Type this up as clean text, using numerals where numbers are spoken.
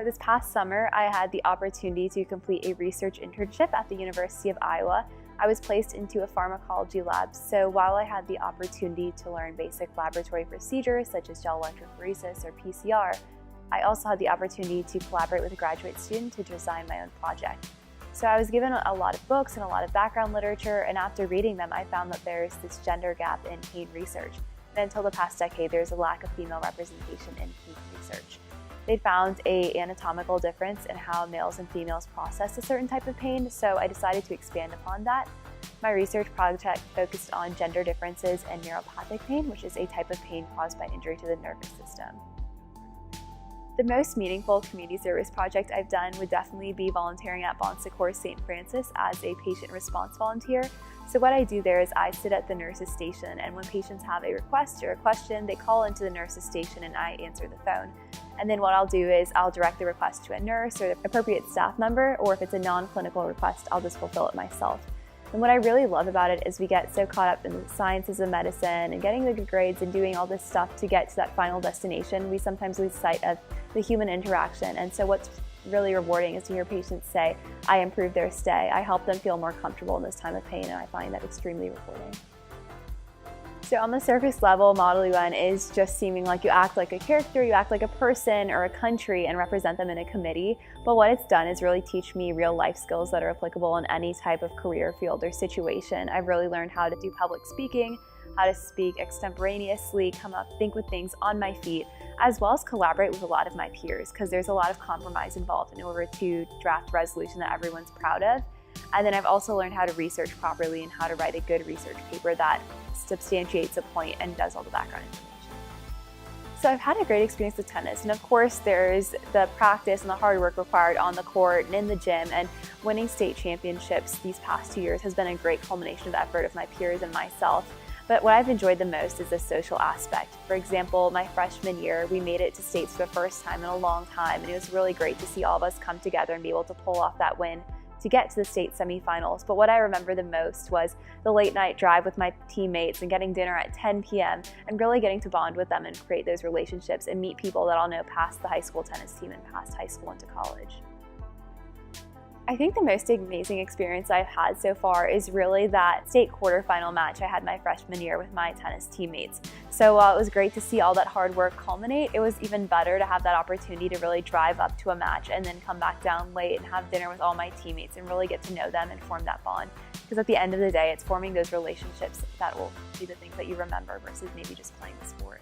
So this past summer, I had the opportunity to complete a research internship at the University of Iowa. I was placed into a pharmacology lab, so while I had the opportunity to learn basic laboratory procedures such as gel electrophoresis or PCR, I also had the opportunity to collaborate with a graduate student to design my own project. So I was given a lot of books and a lot of background literature, and after reading them, I found that there's this gender gap in pain research. And until the past decade, there's a lack of female representation in pain research. They'd found an anatomical difference in how males and females process a certain type of pain, so I decided to expand upon that. My research project focused on gender differences in neuropathic pain, which is a type of pain caused by injury to the nervous system. The most meaningful community service project I've done would definitely be volunteering at Bon Secours St. Francis as a patient response volunteer. So what I do there is I sit at the nurse's station, and when patients have a request or a question, they call into the nurse's station and I answer the phone. And then what I'll do is I'll direct the request to a nurse or the appropriate staff member, or if it's a non-clinical request, I'll just fulfill it myself. And what I really love about it is we get so caught up in the sciences of medicine and getting the good grades and doing all this stuff to get to that final destination. We sometimes lose sight of the human interaction. And so what's really rewarding is to hear patients say, I improved their stay. I help them feel more comfortable in this time of pain, and I find that extremely rewarding. So on the surface level, Model UN is just seeming like you act like a character, you act like a person or a country and represent them in a committee. But what it's done is really teach me real life skills that are applicable in any type of career field or situation. I've really learned how to do public speaking, how to speak extemporaneously, think with things on my feet, as well as collaborate with a lot of my peers, because there's a lot of compromise involved in order to draft a resolution that everyone's proud of. And then I've also learned how to research properly and how to write a good research paper that substantiates a point and does all the background information. So I've had a great experience with tennis, and of course there's the practice and the hard work required on the court and in the gym, and winning state championships these past 2 years has been a great culmination of effort of my peers and myself. But what I've enjoyed the most is the social aspect. For example, my freshman year, we made it to states for the first time in a long time, and it was really great to see all of us come together and be able to pull off that win to get to the state semifinals. But what I remember the most was the late night drive with my teammates and getting dinner at 10 p.m. and really getting to bond with them and create those relationships and meet people that I'll know past the high school tennis team and past high school into college. I think the most amazing experience I've had so far is really that state quarterfinal match I had my freshman year with my tennis teammates. So while it was great to see all that hard work culminate, it was even better to have that opportunity to really drive up to a match and then come back down late and have dinner with all my teammates and really get to know them and form that bond. Because at the end of the day, it's forming those relationships that will be the things that you remember versus maybe just playing the sport.